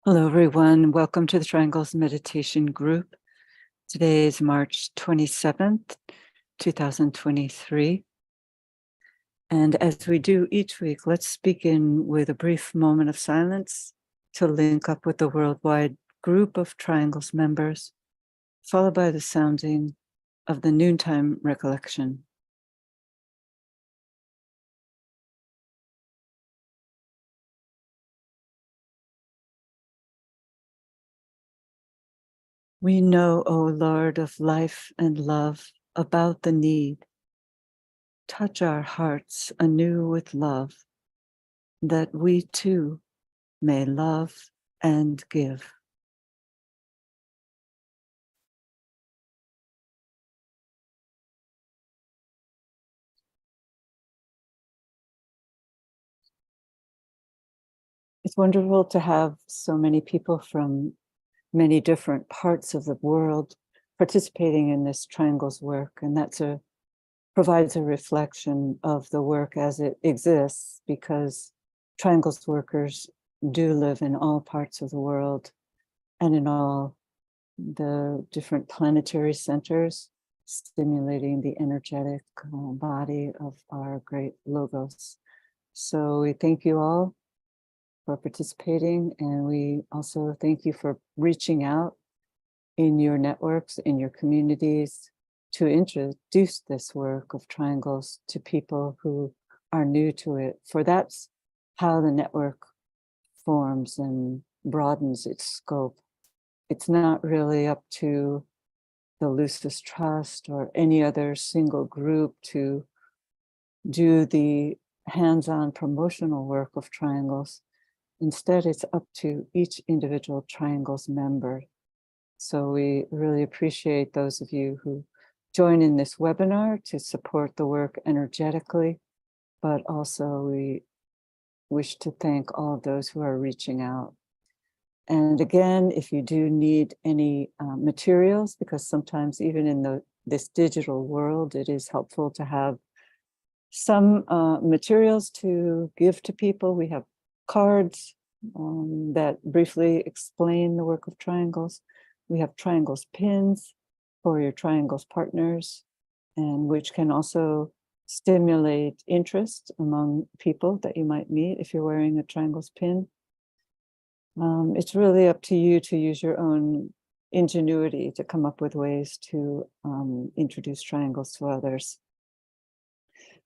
Hello, everyone. Welcome to the Triangles Meditation Group. Today is March 27th, 2023. And as we do each week, let's begin with a brief moment of silence to link up with the worldwide group of Triangles members, followed by the sounding of the noontime recollection. We know, O Lord of life and love, about the need. Touch our hearts anew with love, that we too may love and give. It's wonderful to have so many people from many different parts of the world participating in this Triangles work, and provides a reflection of the work as it exists, because Triangles workers do live in all parts of the world and in all the different planetary centers, stimulating the energetic body of our great logos. So we thank you all for participating, and we also thank you for reaching out in your networks, in your communities, to introduce this work of Triangles to people who are new to it, for that's how the network forms and broadens its scope. It's not really up to the Lucis Trust or any other single group to do the hands-on promotional work of Triangles. Instead, it's up to each individual Triangles member. So we really appreciate those of you who join in this webinar to support the work energetically, but also we wish to thank all of those who are reaching out. And again, if you do need any materials, because sometimes even in this digital world, it is helpful to have some materials to give to people. We have cards that briefly explain the work of Triangles. We have Triangles pins for your Triangles partners, and which can also stimulate interest among people that you might meet if you're wearing a Triangles pin. It's really up to you to use your own ingenuity to come up with ways to introduce Triangles to others.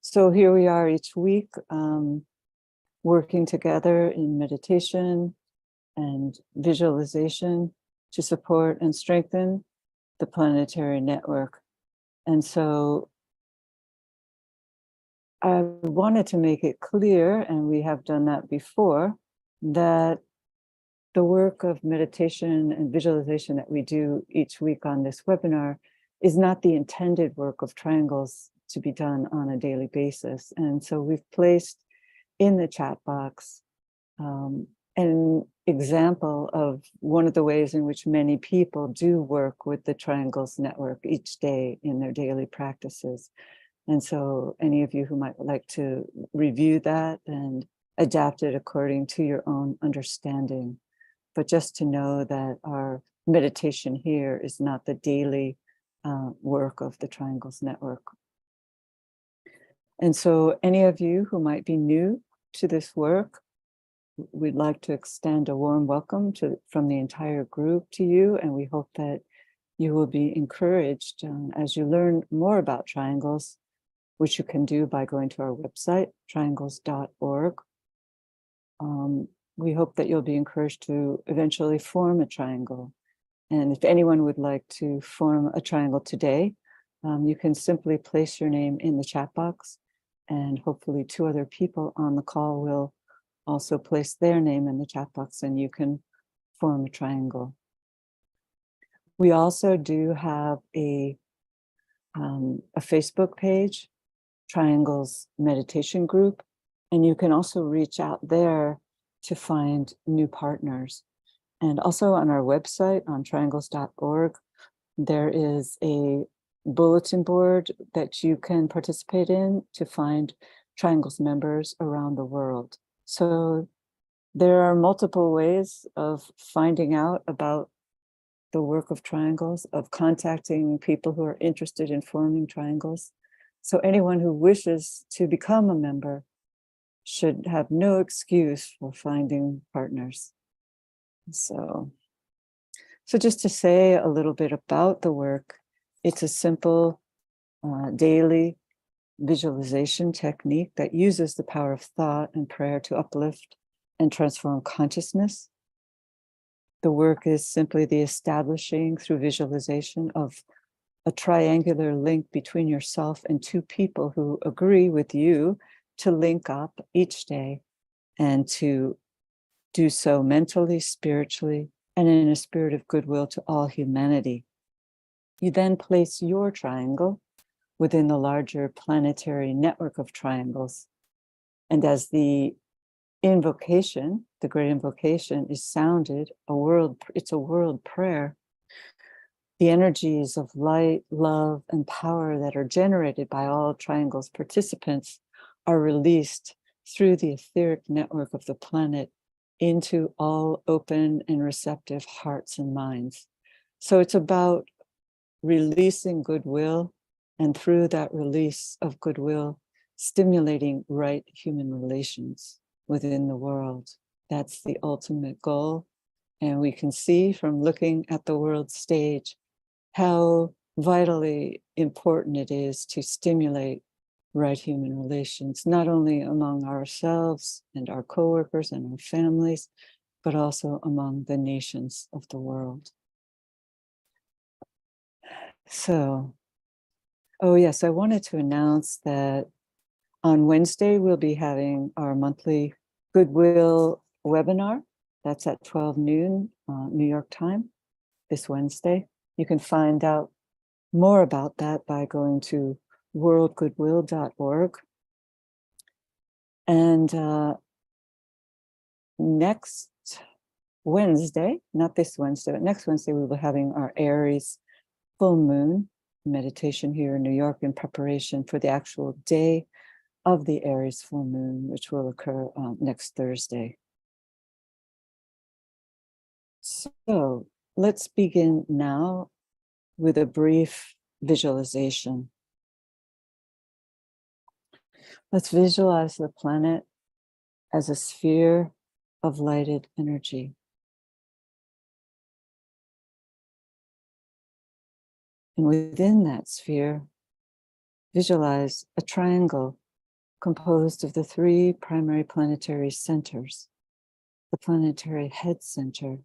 So here we are each week, working together in meditation and visualization to support and strengthen the planetary network. And so I wanted to make it clear, and we have done that before, that the work of meditation and visualization that we do each week on this webinar is not the intended work of Triangles to be done on a daily basis. And so we've placed in the chat box an example of one of the ways in which many people do work with the Triangles network each day in their daily practices. And so any of you who might like to review that and adapt it according to your own understanding. But just to know that our meditation here is not the daily work of the Triangles network. And so any of you who might be new to this work, we'd like to extend a warm welcome from the entire group to you, and we hope that you will be encouraged as you learn more about Triangles, which you can do by going to our website, triangles.org. We hope that you'll be encouraged to eventually form a triangle. And if anyone would like to form a triangle today, you can simply place your name in the chat box, and hopefully 2 other people on the call will also place their name in the chat box, and you can form a triangle. We also do have a Facebook page, Triangles Meditation Group, and you can also reach out there to find new partners. And also on our website, on triangles.org, there is a bulletin board that you can participate in to find Triangles members around the world. So There are multiple ways of finding out about the work of triangles, of contacting people who are interested in forming triangles. So anyone who wishes to become a member should have no excuse for finding partners. So just to say a little bit about the work, it's a simple daily visualization technique that uses the power of thought and prayer to uplift and transform consciousness. The work is simply the establishing through visualization of a triangular link between yourself and two people who agree with you to link up each day and to do so mentally, spiritually, and in a spirit of goodwill to all humanity. You then place your triangle within the larger planetary network of triangles. And as the invocation, the great invocation, is sounded, it's a world prayer, the energies of light, love, and power that are generated by all triangles participants are released through the etheric network of the planet into all open and receptive hearts and minds. So it's about releasing goodwill, and through that release of goodwill, stimulating right human relations within the world. That's the ultimate goal. And we can see from looking at the world stage how vitally important it is to stimulate right human relations, not only among ourselves and our coworkers and our families, but also among the nations of the world. So, oh yes, I wanted to announce that on Wednesday, we'll be having our monthly Goodwill webinar. That's at 12 noon, New York time, this Wednesday. You can find out more about that by going to worldgoodwill.org. And next Wednesday, not this Wednesday, but next Wednesday, we will be having our Aries full moon meditation here in New York in preparation for the actual day of the Aries full moon, which will occur next Thursday. So let's begin now with a brief visualization. Let's visualize the planet as a sphere of lighted energy. And within that sphere, visualize a triangle composed of the three primary planetary centers: the planetary head center,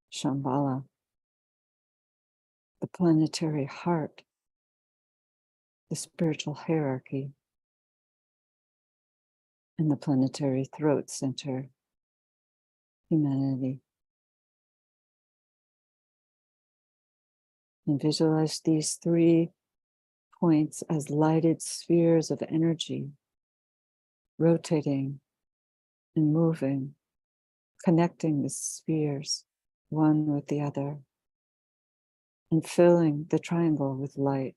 Shambhala; the planetary heart, the spiritual hierarchy; and the planetary throat center, humanity. And visualize these 3 points as lighted spheres of energy, rotating and moving, connecting the spheres one with the other, and filling the triangle with light.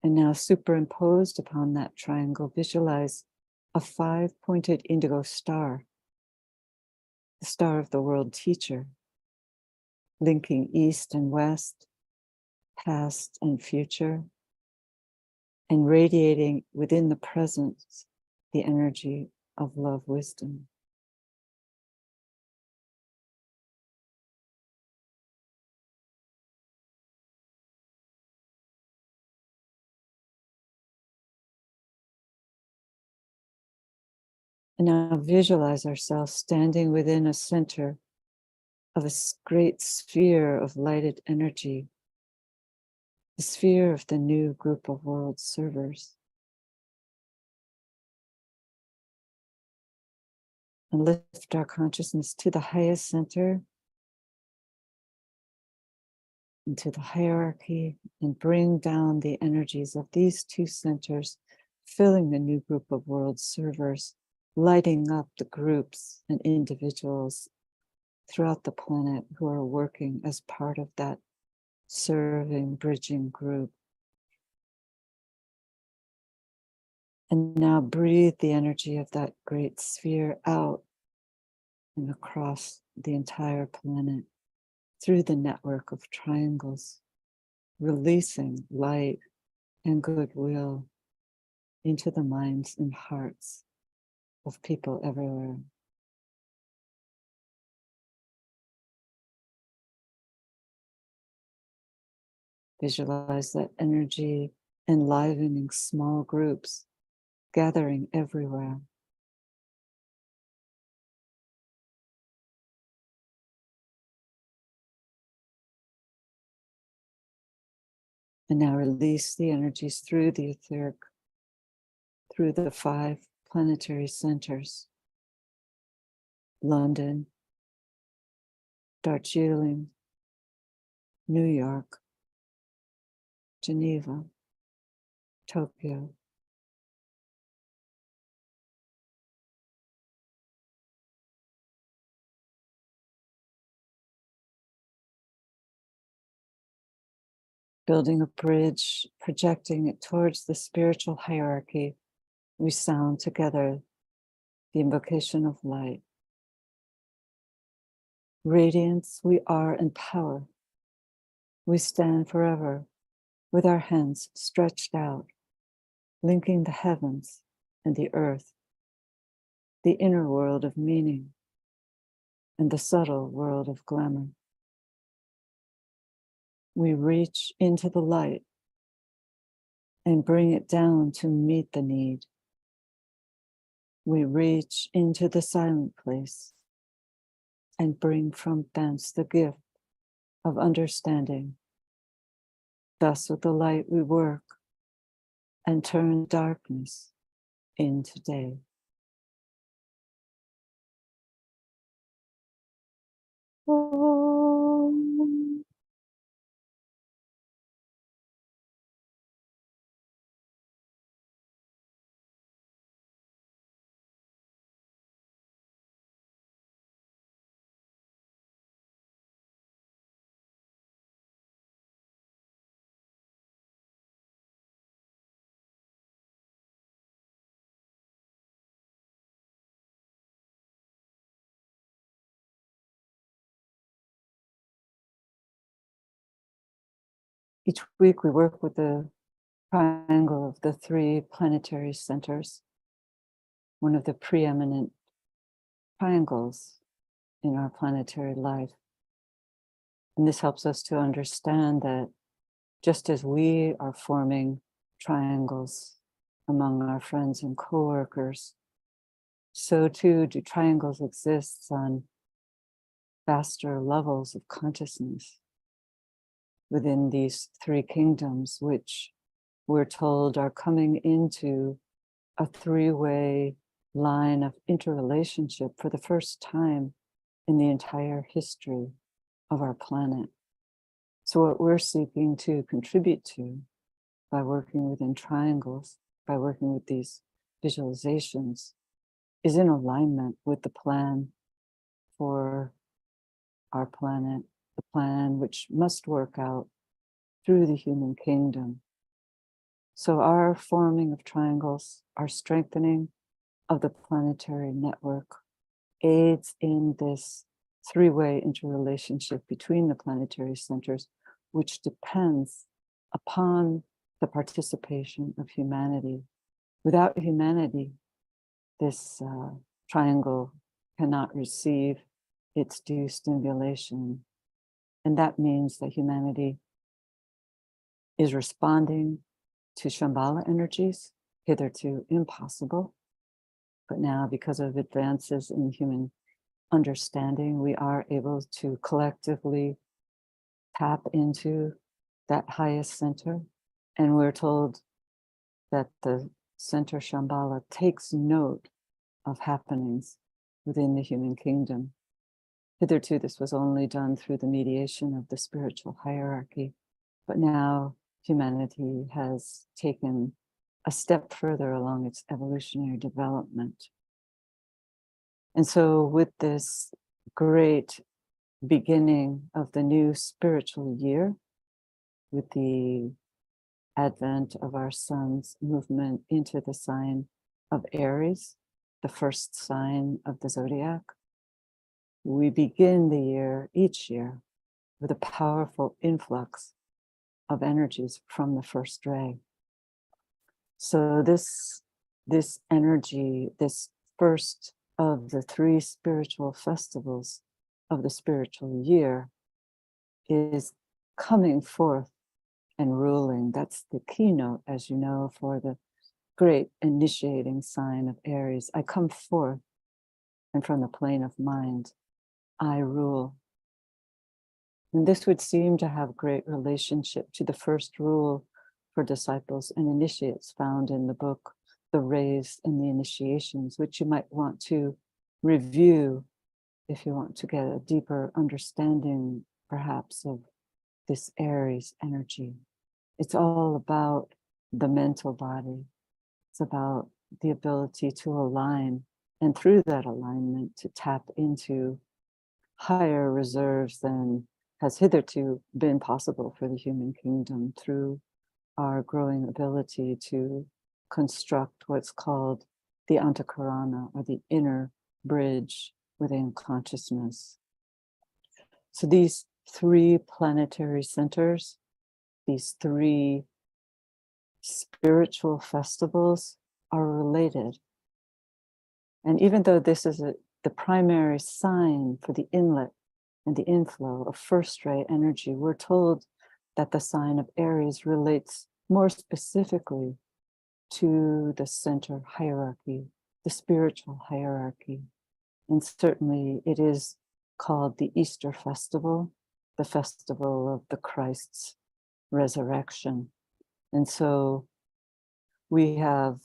And now, superimposed upon that triangle, visualize a 5-pointed indigo star, the star of the world teacher, linking east and west, past and future, and radiating within the present the energy of love wisdom. And now visualize ourselves standing within a center of a great sphere of lighted energy, the sphere of the new group of world servers. And lift our consciousness to the highest center, into the hierarchy, and bring down the energies of these 2 centers, filling the new group of world servers, lighting up the groups and individuals throughout the planet who are working as part of that serving, bridging group. And now breathe the energy of that great sphere out and across the entire planet through the network of triangles, releasing light and goodwill into the minds and hearts of people everywhere. Visualize that energy enlivening small groups, gathering everywhere. And now release the energies through the etheric, through the 5 planetary centers: London, Darjeeling, New York, Geneva, Tokyo. Building a bridge, projecting it towards the spiritual hierarchy, we sound together the invocation of light. Radiance, we are in power. We stand forever with our hands stretched out, linking the heavens and the earth, the inner world of meaning and the subtle world of glamour. We reach into the light and bring it down to meet the need. We reach into the silent place and bring from thence the gift of understanding. Thus with the light we work and turn darkness into day. Om. Each week we work with the triangle of the 3 planetary centers, one of the preeminent triangles in our planetary life. And this helps us to understand that just as we are forming triangles among our friends and coworkers, so too do triangles exist on vaster levels of consciousness within these 3 kingdoms, which we're told are coming into a 3-way line of interrelationship for the first time in the entire history of our planet. So what we're seeking to contribute to by working within triangles, by working with these visualizations, is in alignment with the plan for our planet, the plan which must work out through the human kingdom. So our forming of triangles, our strengthening of the planetary network aids in this 3-way interrelationship between the planetary centers, which depends upon the participation of humanity. Without humanity, this triangle cannot receive its due stimulation. And that means that humanity is responding to Shambhala energies, hitherto impossible. But now, because of advances in human understanding, we are able to collectively tap into that highest center. And we're told that the center Shambhala takes note of happenings within the human kingdom. Hitherto, this was only done through the mediation of the spiritual hierarchy, but now humanity has taken a step further along its evolutionary development. And so with this great beginning of the new spiritual year, with the advent of our sun's movement into the sign of Aries, the first sign of the zodiac. We begin the year, each year, with a powerful influx of energies from the first ray. So this energy, this first of the three spiritual festivals of the spiritual year, is coming forth and ruling. That's the keynote, as you know, for the great initiating sign of Aries. I come forth, and from the plane of mind, I rule. And this would seem to have great relationship to the first rule for disciples and initiates found in the book, The Rays and the Initiations, which you might want to review if you want to get a deeper understanding, perhaps, of this Aries energy. It's all about the mental body. It's about the ability to align, and through that alignment, to tap into higher reserves than has hitherto been possible for the human kingdom through our growing ability to construct what's called the antakarana, or the inner bridge within consciousness. So these three planetary centers, these three spiritual festivals are related. And even though this is the primary sign for the inlet and the inflow of first ray energy, we're told that the sign of Aries relates more specifically to the center hierarchy, the spiritual hierarchy. And certainly it is called the Easter festival, the festival of the Christ's resurrection. And so we have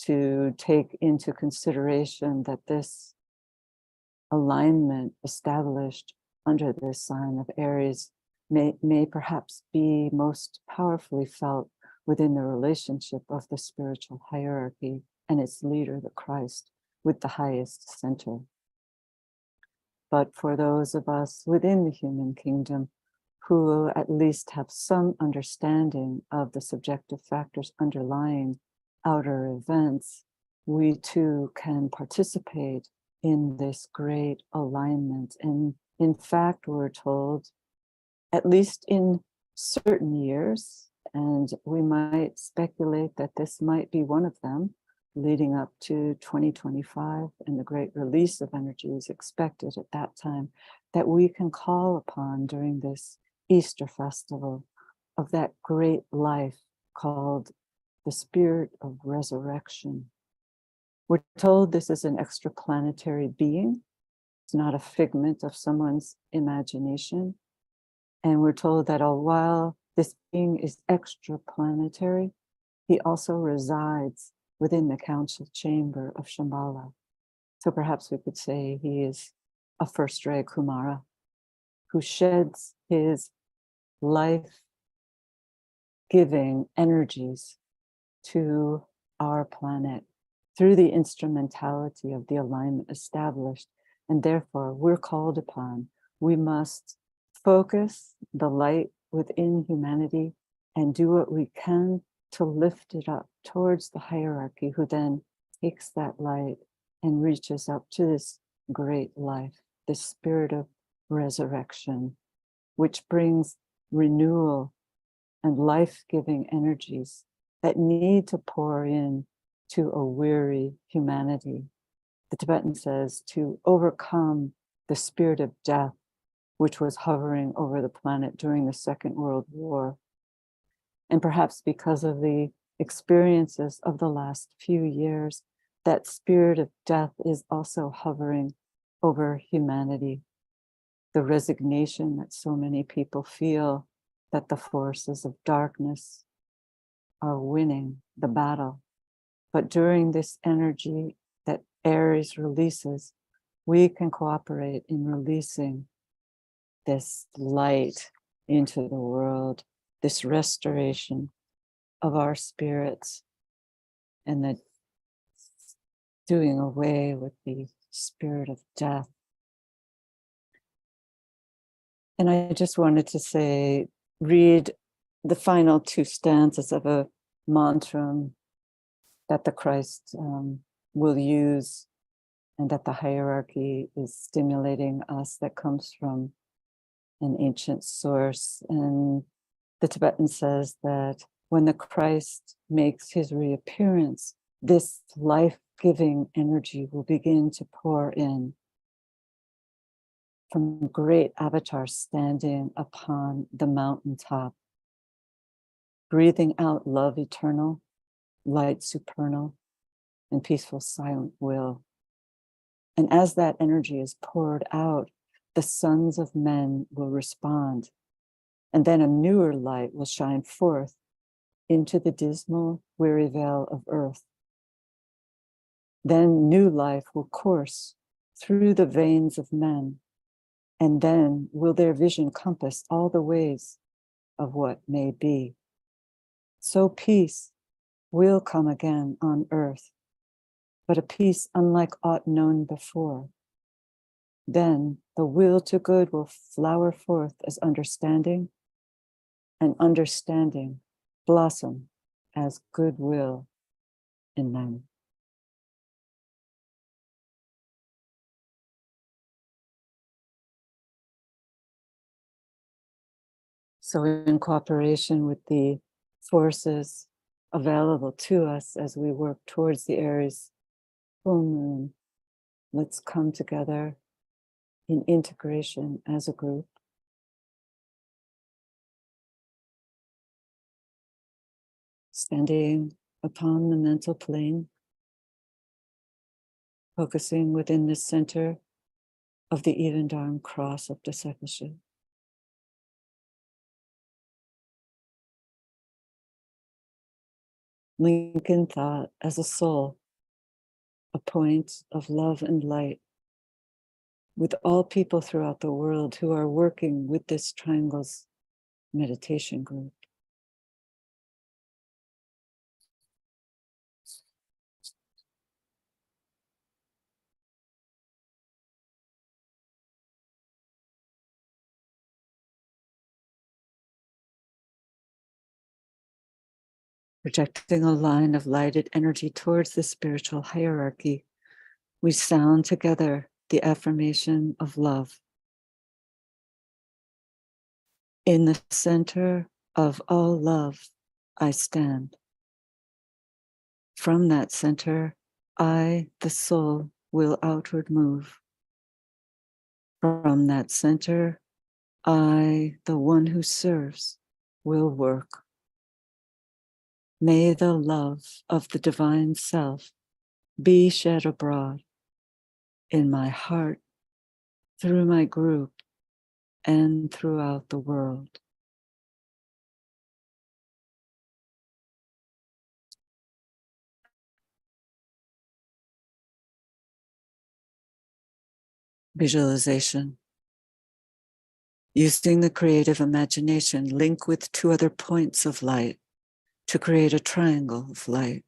to take into consideration that this alignment established under this sign of Aries may perhaps be most powerfully felt within the relationship of the spiritual hierarchy and its leader, the Christ, with the highest center. But for those of us within the human kingdom who at least have some understanding of the subjective factors underlying outer events, we too can participate in this great alignment. And in fact, we're told, at least in certain years, and we might speculate that this might be one of them, leading up to 2025, and the great release of energy is expected at that time, that we can call upon during this Easter festival of that great life called the spirit of resurrection. We're told this is an extraplanetary being. It's not a figment of someone's imagination. And we're told that while this being is extraplanetary, he also resides within the council chamber of Shambhala. So perhaps we could say he is a first ray Kumara who sheds his life-giving energies to our planet through the instrumentality of the alignment established. And therefore, we're called upon. We must focus the light within humanity and do what we can to lift it up towards the hierarchy, who then takes that light and reaches up to this great life, this spirit of resurrection, which brings renewal and life-giving energies that need to pour in to a weary humanity. The Tibetan says to overcome the spirit of death, which was hovering over the planet during the Second World War. And perhaps because of the experiences of the last few years, that spirit of death is also hovering over humanity. The resignation that so many people feel that the forces of darkness are winning the battle. But during this energy that Aries releases, we can cooperate in releasing this light into the world, this restoration of our spirits, and the doing away with the spirit of death. And I just wanted to say, read the final two stanzas of a mantra that the Christ will use, and that the hierarchy is stimulating us, that comes from an ancient source. And the Tibetan says that when the Christ makes his reappearance, this life-giving energy will begin to pour in from great avatar standing upon the mountaintop, breathing out love eternal, light supernal, and peaceful silent will. And as that energy is poured out, the sons of men will respond. And then a newer light will shine forth into the dismal, weary vale of earth. Then new life will course through the veins of men, and then will their vision compass all the ways of what may be. So peace will come again on earth, but a peace unlike aught known before. Then the will to good will flower forth as understanding, and understanding blossom as goodwill in men. So in cooperation with the forces available to us as we work towards the Aries full moon, let's come together in integration as a group. Standing upon the mental plane, focusing within the center of the even dharm cross of discipleship. Link in thought as a soul, a point of love and light with all people throughout the world who are working with this Triangles meditation group. Projecting a line of lighted energy towards the spiritual hierarchy, we sound together the affirmation of love. In the center of all love, I stand. From that center, I, the soul, will outward move. From that center, I, the one who serves, will work. May the love of the divine self be shed abroad in my heart, through my group, and throughout the world. Visualization. Using the creative imagination, link with two other points of light to create a triangle of light.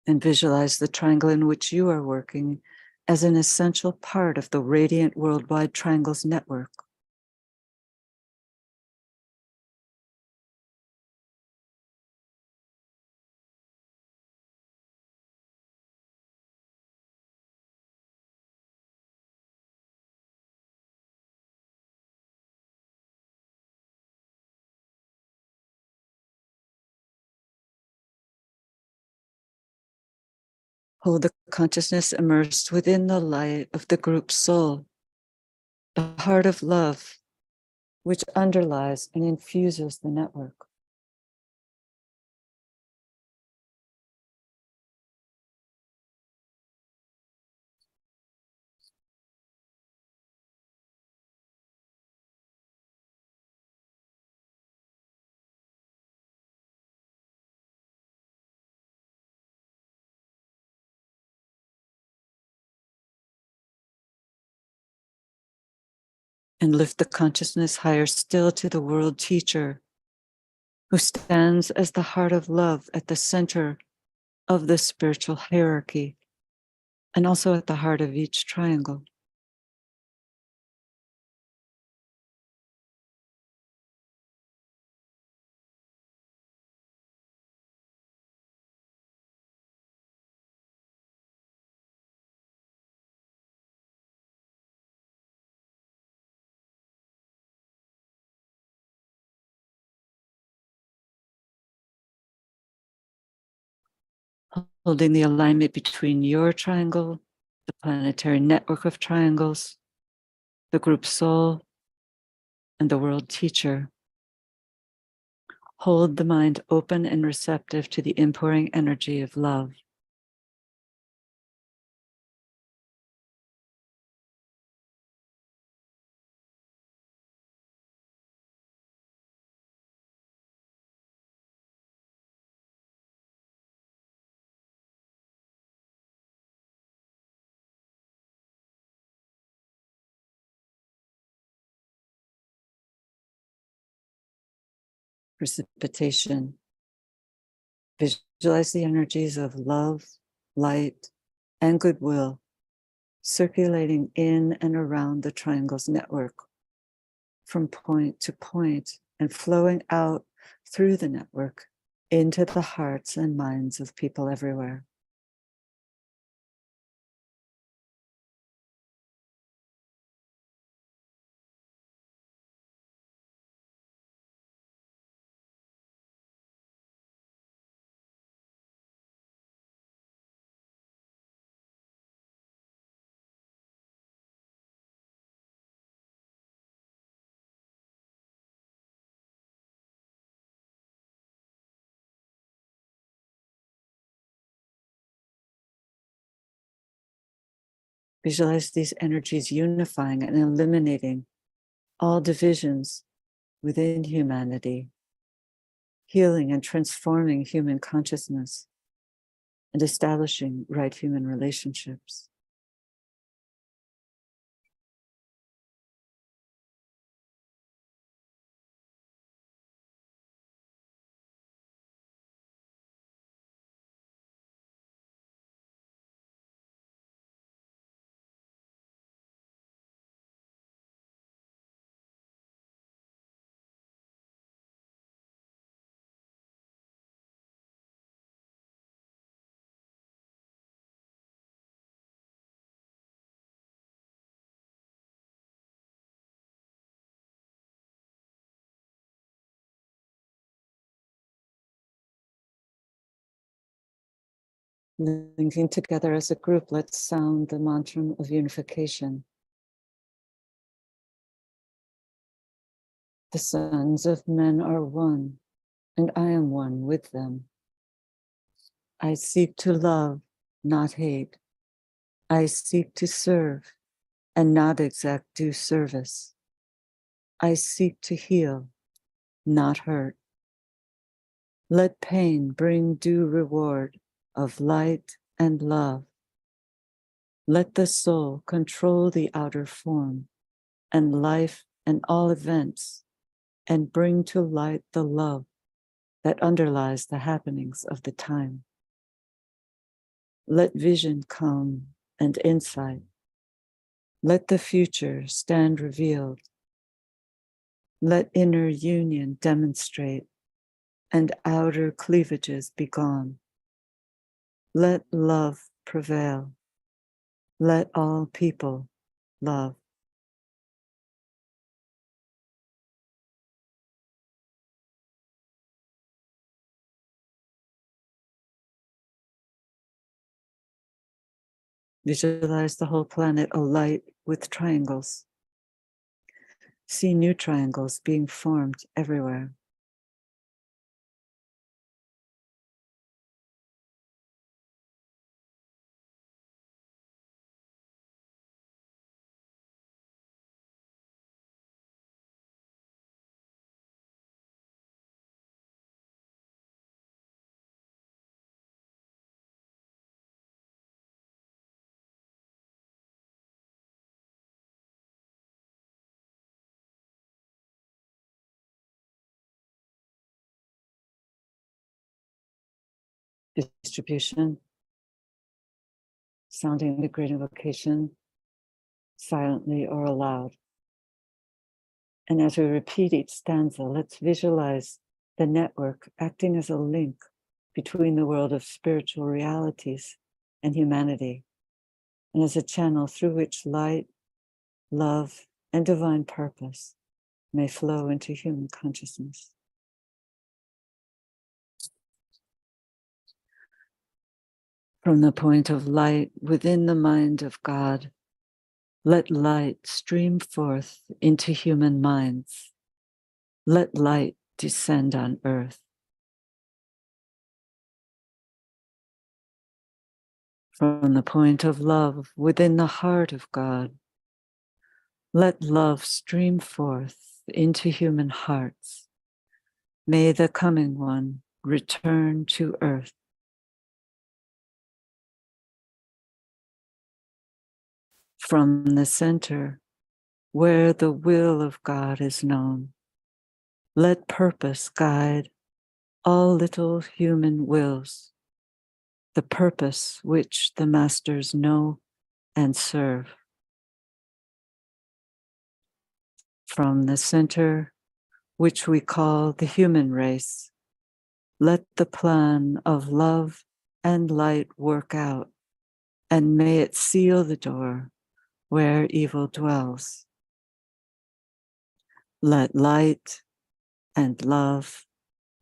And visualize the triangle in which you are working as an essential part of the radiant worldwide triangles network. Hold the consciousness immersed within the light of the group soul, the heart of love, which underlies and infuses the network. And lift the consciousness higher still to the world teacher, who stands as the heart of love at the center of the spiritual hierarchy, and also at the heart of each triangle. Holding the alignment between your triangle, the planetary network of triangles, the group soul, and the world teacher. Hold the mind open and receptive to the inpouring energy of love. Precipitation. Visualize the energies of love, light, and goodwill circulating in and around the triangle's network from point to point and flowing out through the network into the hearts and minds of people everywhere. Visualize these energies unifying and eliminating all divisions within humanity, healing and transforming human consciousness, and establishing right human relationships. Linking together as a group, let's sound the mantra of unification. The sons of men are one, and I am one with them. I seek to love, not hate. I seek to serve and not exact due service. I seek to heal, not hurt. Let pain bring due reward of light and love. Let the soul control the outer form and life and all events, and bring to light the love that underlies the happenings of the time. Let vision come and insight. Let the future stand revealed. Let inner union demonstrate and outer cleavages be gone. Let love prevail. Let all people love. Visualize the whole planet alight with triangles. See new triangles being formed everywhere. distribution, sounding the great invocation silently or aloud. And as we repeat each stanza, let's visualize the network acting as a link between the world of spiritual realities and humanity, and as a channel through which light, love, and divine purpose may flow into human consciousness. From the point of light within the mind of God, let light stream forth into human minds. Let light descend on earth. From the point of love within the heart of God, let love stream forth into human hearts. May the coming one return to earth. From the center, where the will of God is known, let purpose guide all little human wills, the purpose which the masters know and serve. From the center, which we call the human race, let the plan of love and light work out, and may it seal the door where evil dwells. Let light and love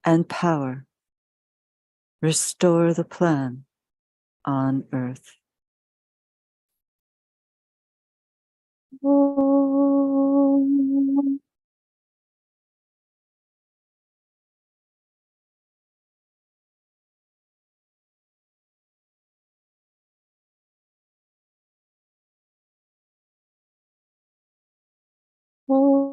and power restore the plan on earth. Om. Om.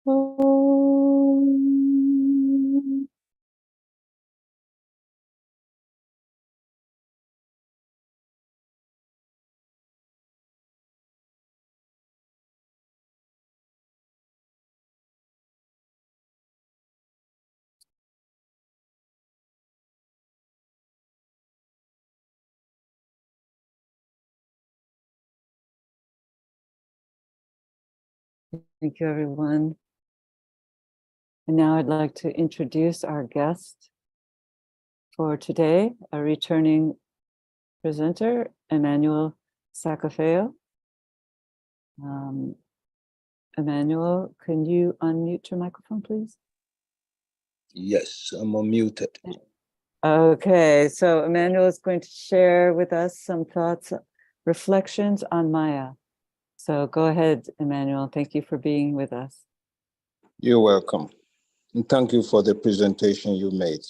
Om. Thank you, everyone. And now I'd like to introduce our guest for today, a returning presenter, Emmanuel Sacafeo. Emmanuel, can you unmute your microphone, please? Yes, I'm unmuted. Okay, so Emmanuel is going to share with us some thoughts, reflections on Maya. So go ahead, Emmanuel. Thank you for being with us. You're welcome. And thank you for the presentation you made.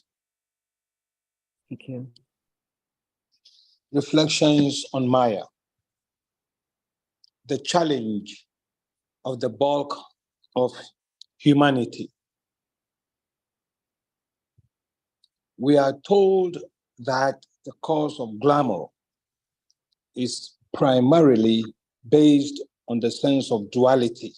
Thank you. Reflections on Maya. The challenge of the bulk of humanity. We are told that the cause of glamour is primarily based on the sense of duality.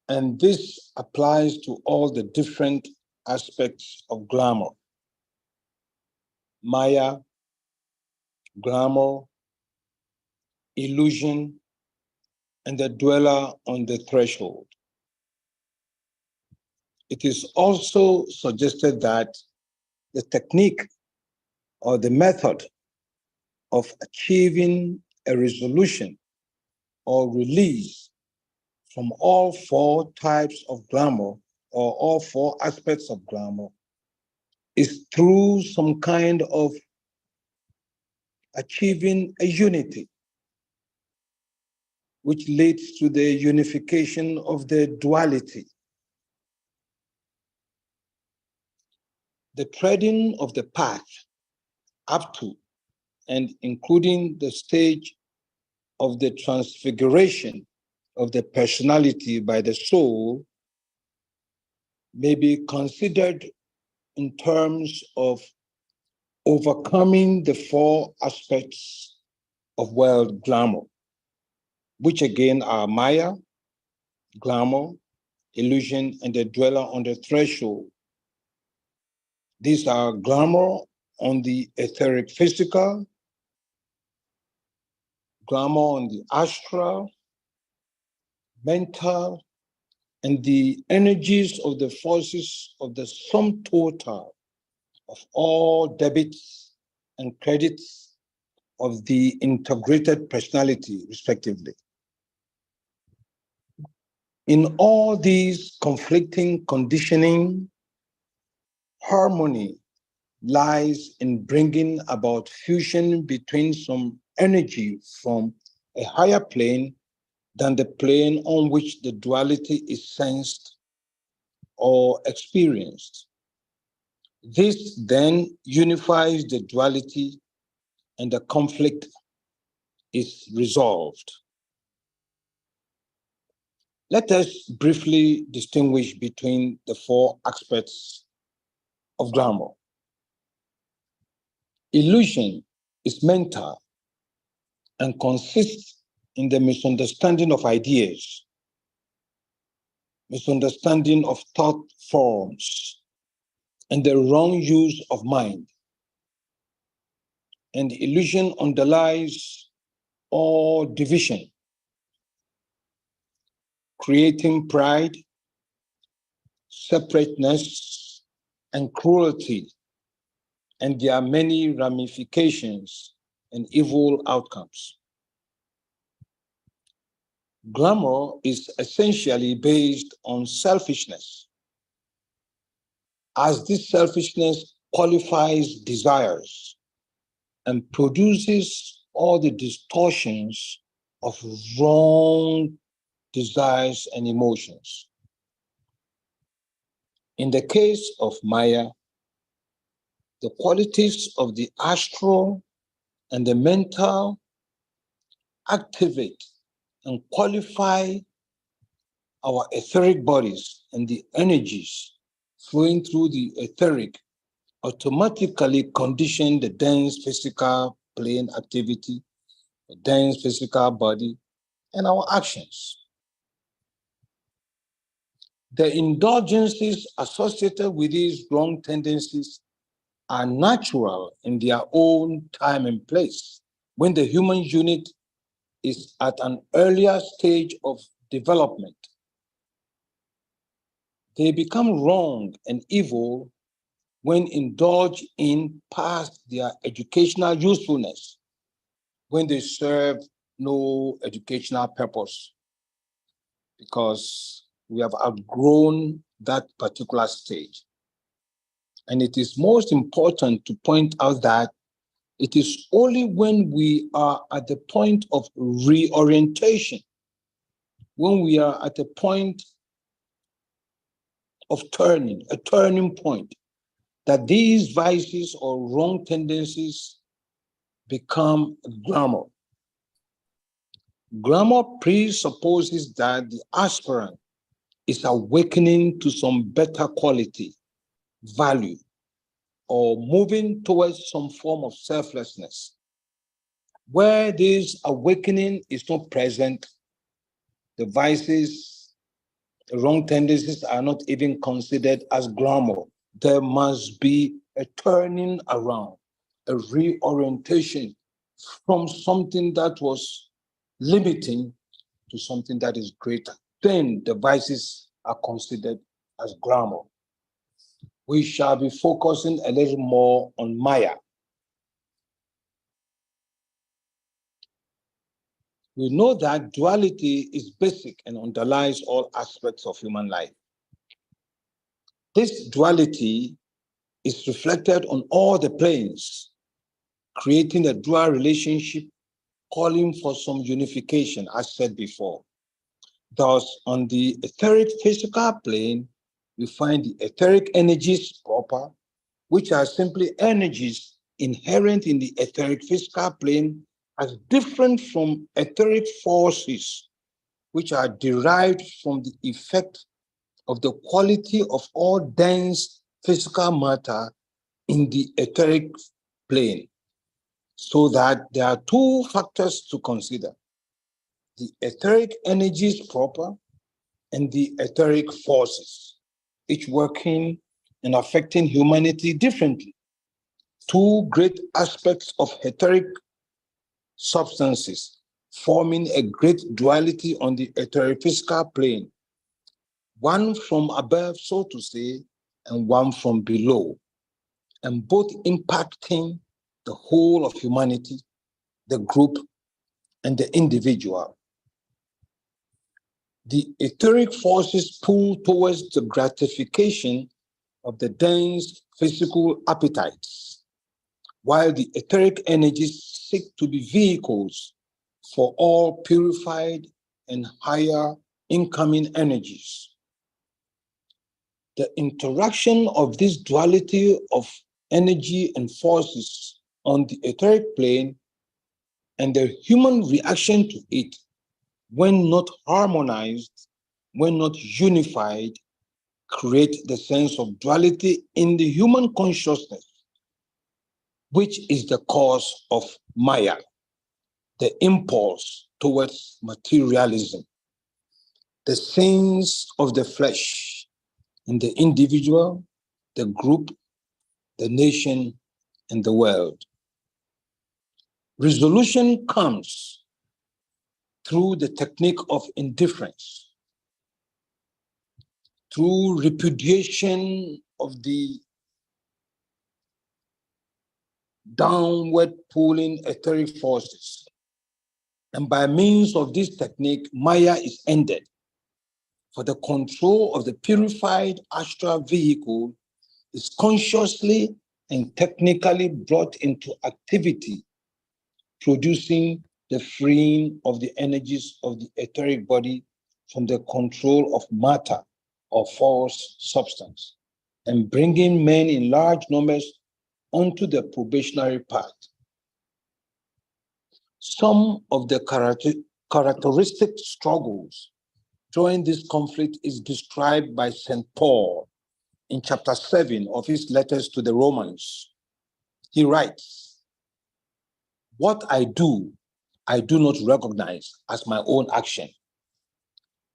And this applies to all the different aspects of glamour. Maya, glamour, illusion, and the dweller on the threshold. It is also suggested that the technique or the method of achieving a resolution or release from all four types of glamour or all four aspects of glamour is through some kind of achieving a unity, which leads to the unification of the duality. The treading of the path up to and including the stage of the transfiguration of the personality by the soul may be considered in terms of overcoming the four aspects of world glamour, which again are Maya, glamour, illusion, and the dweller on the threshold. These are glamour on the etheric physical, glamour on the astral, mental, and the energies of the forces of the sum total of all debits and credits of the integrated personality, respectively. In all these conflicting conditioning, harmony lies in bringing about fusion between some energy from a higher plane than the plane on which the duality is sensed or experienced. This then unifies the duality and the conflict is resolved. Let us briefly distinguish between the four aspects of glamour. Illusion is mental and consists in the misunderstanding of ideas, misunderstanding of thought forms, and the wrong use of mind. And the illusion underlies all division, creating pride, separateness, and cruelty. And there are many ramifications and evil outcomes. Glamour is essentially based on selfishness, as this selfishness qualifies desires and produces all the distortions of wrong desires and emotions. In the case of Maya, the qualities of the astral and the mental activate and qualify our etheric bodies, and the energies flowing through the etheric automatically condition the dense physical plane activity, the dense physical body, and our actions. The indulgences associated with these wrong tendencies are natural in their own time and place when the human unit is at an earlier stage of development. They become wrong and evil when indulged in past their educational usefulness, when they serve no educational purpose, because we have outgrown that particular stage. And it is most important to point out that it is only when we are at the point of reorientation, when we are at a point of a turning point, that these vices or wrong tendencies become glamour. Glamour presupposes that the aspirant is awakening to some better quality, value, or moving towards some form of selflessness. Where this awakening is not present, the vices, the wrong tendencies are not even considered as glamour. There must be a turning around, a reorientation from something that was limiting to something that is greater. Then the vices are considered as glamour. We shall be focusing a little more on Maya. We know that duality is basic and underlies all aspects of human life. This duality is reflected on all the planes, creating a dual relationship, calling for some unification, as said before. Thus, on the etheric physical plane, we find the etheric energies proper, which are simply energies inherent in the etheric physical plane, as different from etheric forces, which are derived from the effect of the quality of all dense physical matter in the etheric plane, so that there are two factors to consider: the etheric energies proper and the etheric forces, each working and affecting humanity differently. Two great aspects of etheric substances forming a great duality on the etheric physical plane, one from above, so to say, and one from below, and both impacting the whole of humanity, the group, and the individual. The etheric forces pull towards the gratification of the dense physical appetites, while the etheric energies seek to be vehicles for all purified and higher incoming energies. The interaction of this duality of energy and forces on the etheric plane and the human reaction to it, when not harmonized, when not unified, create the sense of duality in the human consciousness, which is the cause of Maya, the impulse towards materialism, the sins of the flesh in the individual, the group, the nation, and the world. Resolution comes through the technique of indifference, through repudiation of the downward pulling etheric forces. And by means of this technique, Maya is ended. For the control of the purified astral vehicle is consciously and technically brought into activity, producing the freeing of the energies of the etheric body from the control of matter or false substance, and bringing men in large numbers onto the probationary path. Some of the characteristic struggles during this conflict is described by St. Paul in chapter 7 of his letters to the Romans. He writes, "What I do not recognize as my own action.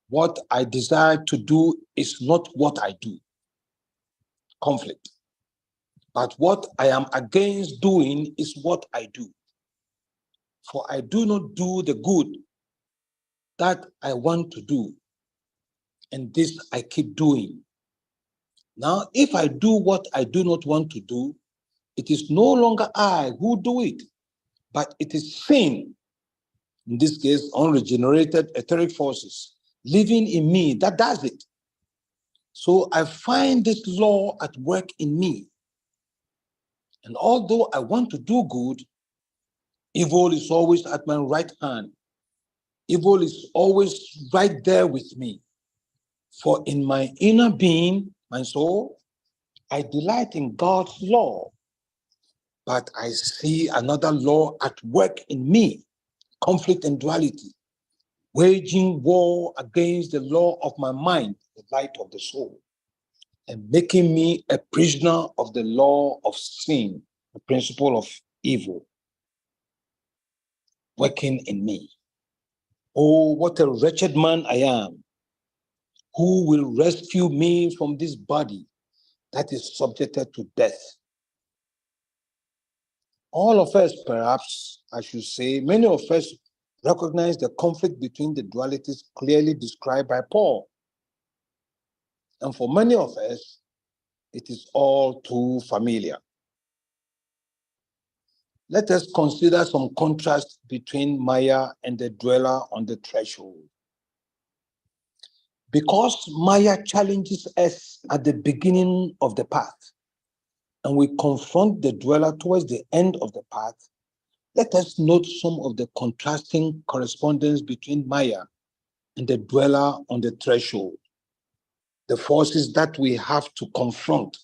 What I desire to do is not what I do." Conflict. "But what I am against doing is what I do. For I do not do the good that I want to do, and this I keep doing. Now, if I do what I do not want to do, it is no longer I who do it, but it is sin, in this case, unregenerated etheric forces, living in me that does it. So I find this law at work in me. And although I want to do good, evil is always at my right hand. Evil is always right there with me. For in my inner being, my soul, I delight in God's law, but I see another law at work in me, conflict and duality, waging war against the law of my mind, the light of the soul, and making me a prisoner of the law of sin, the principle of evil, working in me. Oh, what a wretched man I am! Who will rescue me from this body that is subjected to death?" All of us, perhaps, I should say, many of us recognize the conflict between the dualities clearly described by Paul. And for many of us, it is all too familiar. Let us consider some contrast between Maya and the dweller on the threshold. Because Maya challenges us at the beginning of the path, and we confront the dweller towards the end of the path, let us note some of the contrasting correspondence between Maya and the dweller on the threshold, the forces that we have to confront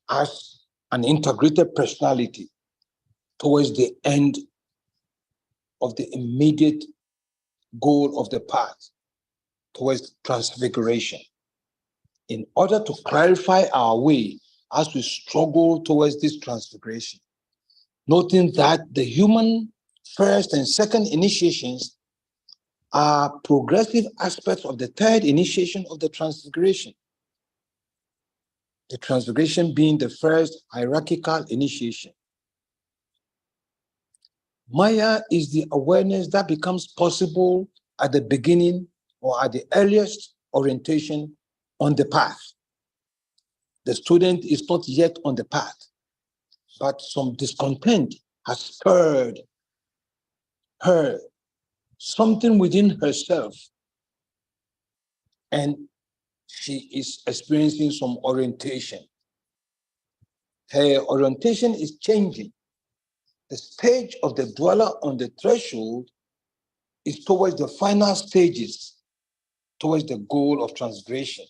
as an integrated personality towards the end of the immediate goal of the path, towards transfiguration. in order to clarify our way as we struggle towards this transfiguration, noting that the human first and second initiations are progressive aspects of the third initiation of the transfiguration. The transfiguration being the first hierarchical initiation. Maya is the awareness that becomes possible at the beginning or at the earliest orientation on the path. The student is not yet on the path, but some discontent has spurred her, something within herself, and she is experiencing some orientation. Her orientation is changing. The stage of the dweller on the threshold is towards the final stages, towards the goal of transgression.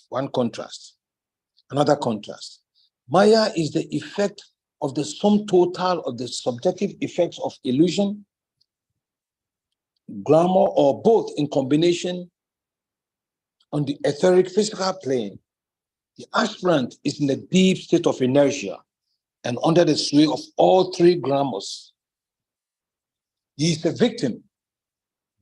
One contrast. Another contrast. Maya is the effect of the sum total of the subjective effects of illusion, glamour, or both in combination on the etheric physical plane. The aspirant is in a deep state of inertia and under the sway of all three glamours. He is a victim,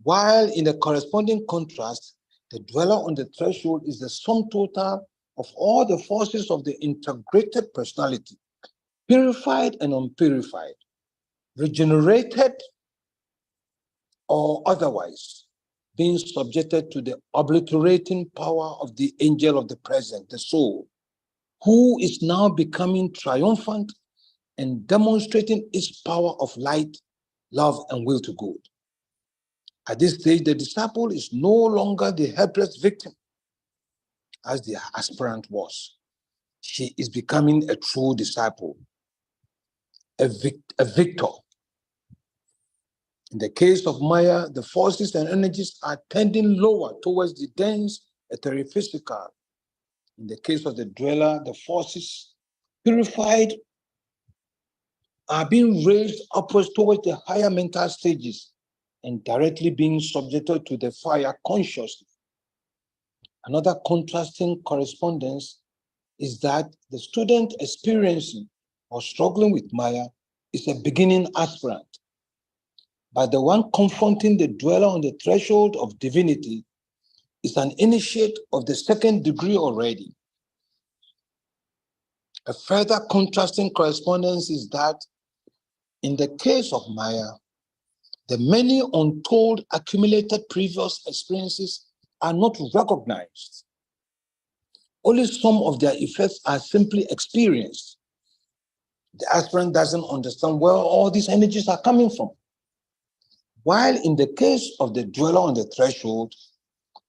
while in the corresponding contrast, the dweller on the threshold is the sum total of all the forces of the integrated personality, purified and unpurified, regenerated or otherwise, being subjected to the obliterating power of the angel of the present, the soul, who is now becoming triumphant and demonstrating its power of light, love, and will to good. At this stage, the disciple is no longer the helpless victim, as the aspirant was. She is becoming a true disciple, a victor. In the case of Maya, the forces and energies are tending lower towards the dense etherophysical. In the case of the dweller, the forces purified are being raised upwards towards the higher mental stages and directly being subjected to the fire consciously. Another contrasting correspondence is that the student experiencing or struggling with Maya is a beginning aspirant, but the one confronting the dweller on the threshold of divinity is an initiate of the second degree already. A further contrasting correspondence is that in the case of Maya, the many untold accumulated previous experiences are not recognized. Only some of their effects are simply experienced. The aspirant doesn't understand where all these energies are coming from. While in the case of the dweller on the threshold,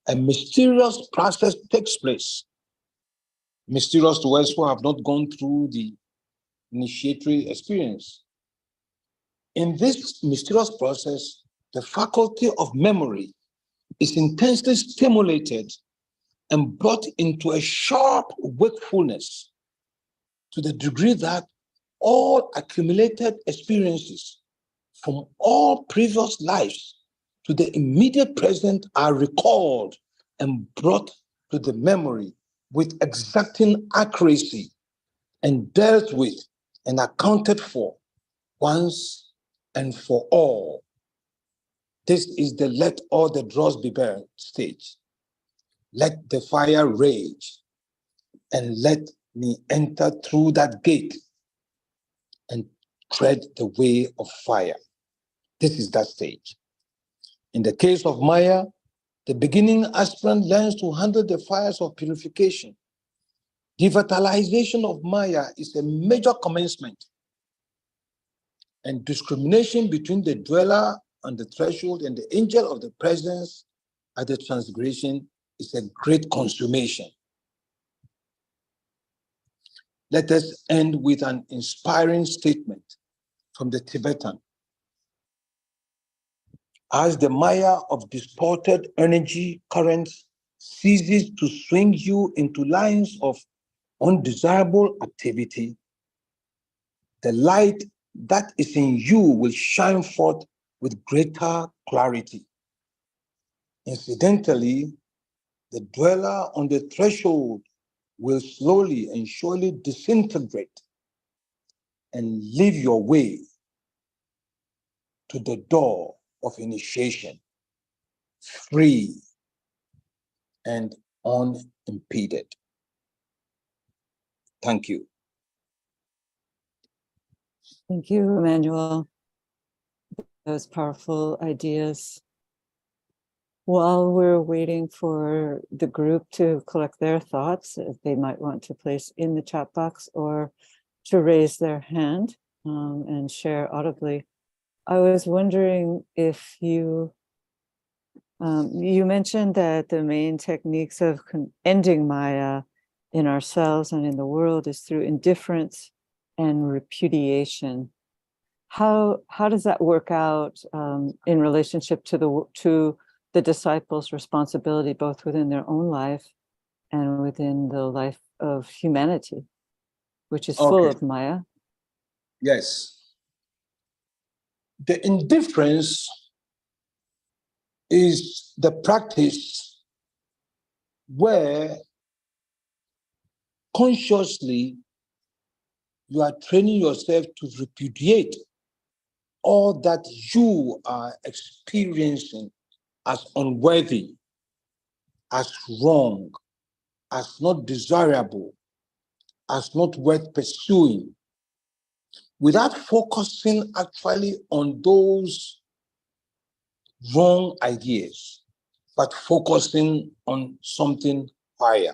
a mysterious process takes place. Mysterious to us who have not gone through the initiatory experience. In this mysterious process, the faculty of memory is intensely stimulated and brought into a sharp wakefulness to the degree that all accumulated experiences from all previous lives to the immediate present are recalled and brought to the memory with exacting accuracy and dealt with and accounted for once and for all. This is the let all the dross be burned stage. Let the fire rage and let me enter through that gate and tread the way of fire. This is that stage. In the case of Maya, the beginning aspirant learns to handle the fires of purification. Devitalization of Maya is a major commencement, and discrimination between the dweller on the threshold and the angel of the presence at the transgression is a great consummation. Let us end with an inspiring statement from the Tibetan. As the Maya of distorted energy currents ceases to swing you into lines of undesirable activity, the light that is in you will shine forth with greater clarity. Incidentally, The dweller on the threshold will slowly and surely disintegrate and leave your way to the door of initiation, free and unimpeded. Thank you. Thank you, Emmanuel. Those powerful ideas. While we're waiting for the group to collect their thoughts, if they might want to place in the chat box or to raise their hand and share audibly, I was wondering if you mentioned that the main techniques of ending Maya in ourselves and in the world is through indifference and repudiation. How does that work out in relationship to the disciples' responsibility, both within their own life and within the life of humanity, which is full of Maya? Yes. The indifference is the practice where consciously you are training yourself to repudiate all that you are experiencing as unworthy, as wrong, as not desirable, as not worth pursuing, without focusing actually on those wrong ideas, but focusing on something higher.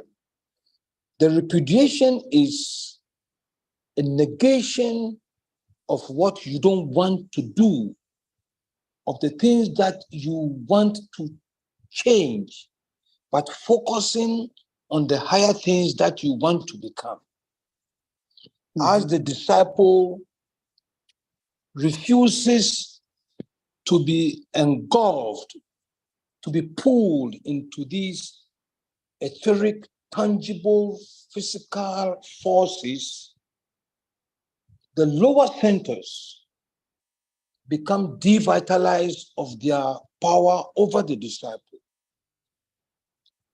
The repudiation is a negation of what you don't want to do, of the things that you want to change, but focusing on the higher things that you want to become. As the disciple refuses to be engulfed, to be pulled into these etheric, tangible, physical forces, the lower centers become devitalized of their power over the disciple.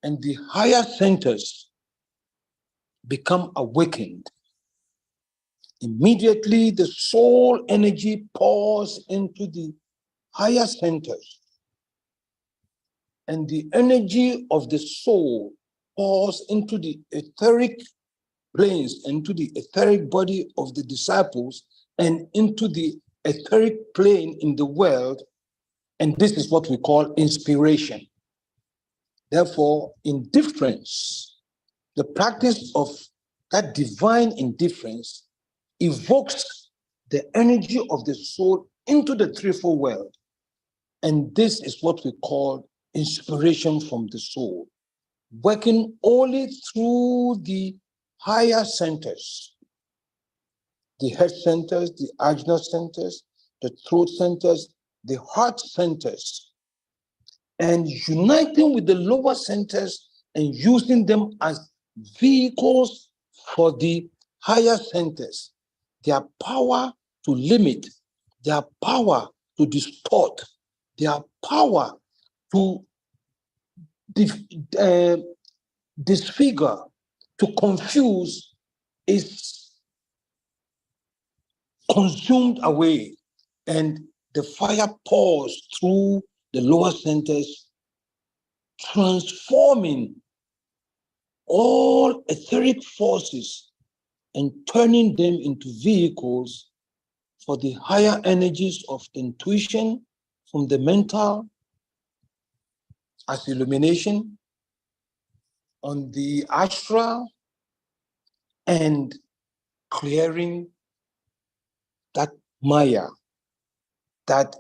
And the higher centers become awakened. Immediately, the soul energy pours into the higher centers, and the energy of the soul pours into the etheric planes, into the etheric body of the disciples, and into the etheric plane in the world. And this is what we call inspiration. Therefore, indifference, the practice of that divine indifference, evokes the energy of the soul into the threefold world. And this is what we call inspiration from the soul, working only through the higher centers, the head centers, the ajna centers, the throat centers, the heart centers, and uniting with the lower centers and using them as vehicles for the higher centers. Their power to limit, their power to distort, their power to disfigure, to confuse is consumed away, and the fire pours through the lower centers, transforming all etheric forces and turning them into vehicles for the higher energies of intuition from the mental as illumination on the astral, and clearing that Maya, that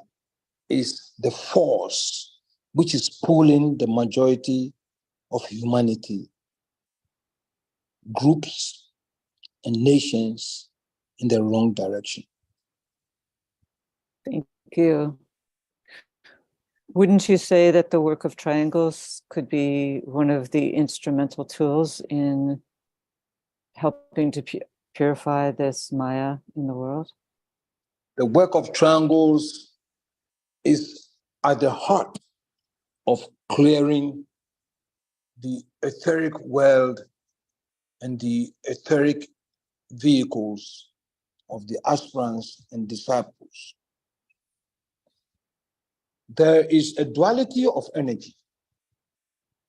is the force which is pulling the majority of humanity, groups and nations in the wrong direction. Thank you. Wouldn't you say that the work of triangles could be one of the instrumental tools in helping to purify this Maya in the world? The work of triangles is at the heart of clearing the etheric world and the etheric vehicles of the aspirants and disciples. There is a duality of energy.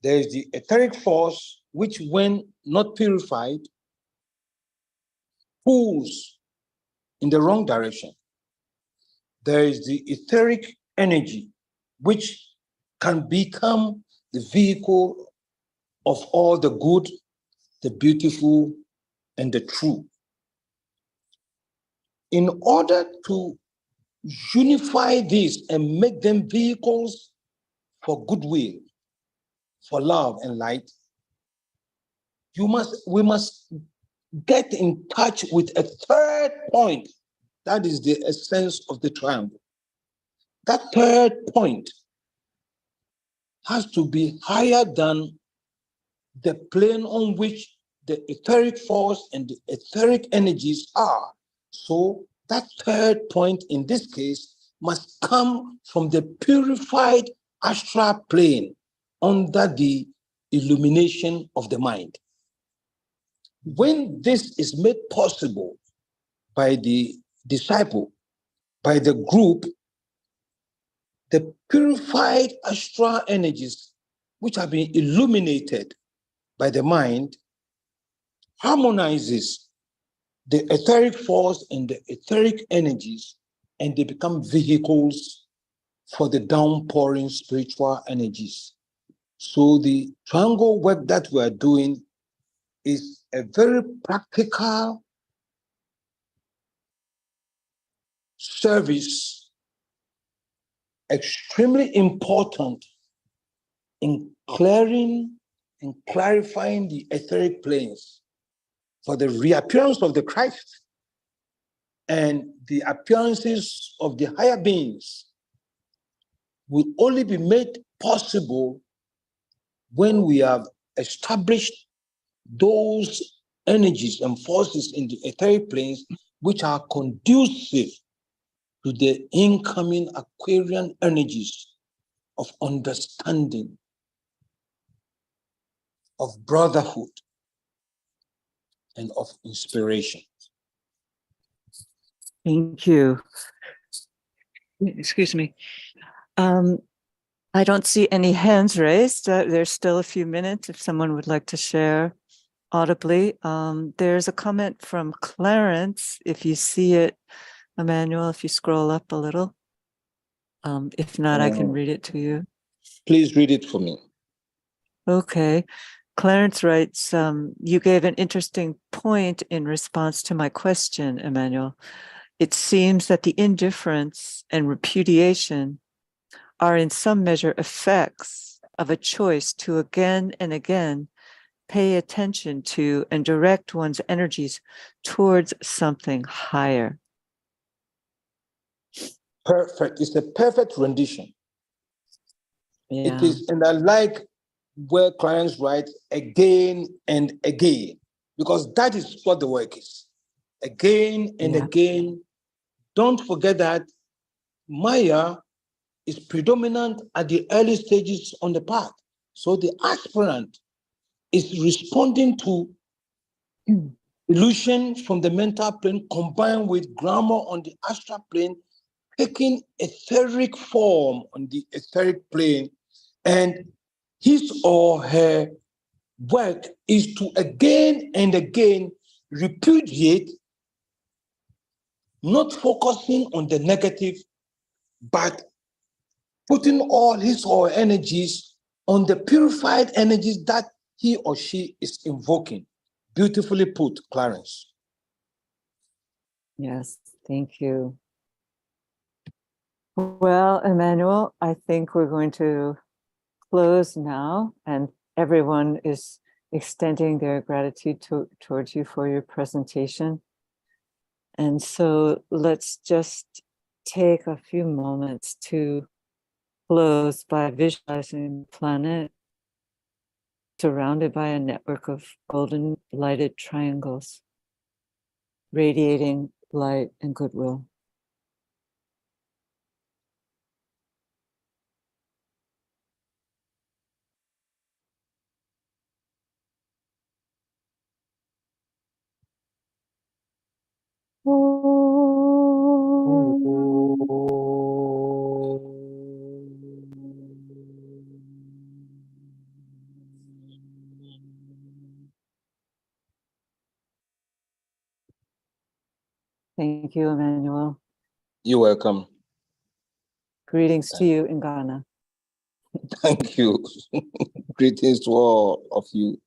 There is the etheric force, which, when not purified, pulls in the wrong direction. There is the etheric energy, which can become the vehicle of all the good, the beautiful, and the true. In order to unify these and make them vehicles for goodwill, for love and light, we must get in touch with a third point. That is the essence of the triangle. That third point has to be higher than the plane on which the etheric force and the etheric energies are. So that third point in this case must come from the purified astral plane under the illumination of the mind. When this is made possible by the disciple, by the group, the purified astral energies which have been illuminated by the mind harmonizes the etheric force and the etheric energies, and they become vehicles for the downpouring spiritual energies. So the triangle work that we are doing is a very practical service, extremely important in clearing and clarifying the etheric planes for the reappearance of the Christ and the appearances of the higher beings will only be made possible when we have established those energies and forces in the etheric planes which are conducive to the incoming Aquarian energies of understanding, of brotherhood, and of inspiration. Thank you. Excuse me. I don't see any hands raised. There's still a few minutes if someone would like to share audibly. There's a comment from Clarence. If you see it, Emmanuel, if you scroll up a little. If not, I can read it to you. Please read it for me. Okay. Clarence writes, you gave an interesting point in response to my question, Emmanuel. It seems that the indifference and repudiation are in some measure effects of a choice to again and again pay attention to and direct one's energies towards something higher. Perfect. It's a perfect rendition. Yeah. It is, and I like where clients write again and again, because that is what the work is. Again and again. Don't forget that Maya is predominant at the early stages on the path. So the aspirant is responding to illusion from the mental plane combined with grammar on the astral plane, taking etheric form on the etheric plane, and his or her work is to again and again repudiate, not focusing on the negative, but putting all his or her energies on the purified energies that he or she is invoking. Beautifully put, Clarence. Yes, thank you. Well, Emmanuel, I think we're going to close now, and everyone is extending their gratitude towards you for your presentation. And so let's just take a few moments to close by visualizing the planet surrounded by a network of golden lighted triangles, radiating light and goodwill. Thank you, Emmanuel. You're welcome. Greetings to you in Ghana. Thank you. Greetings to all of you.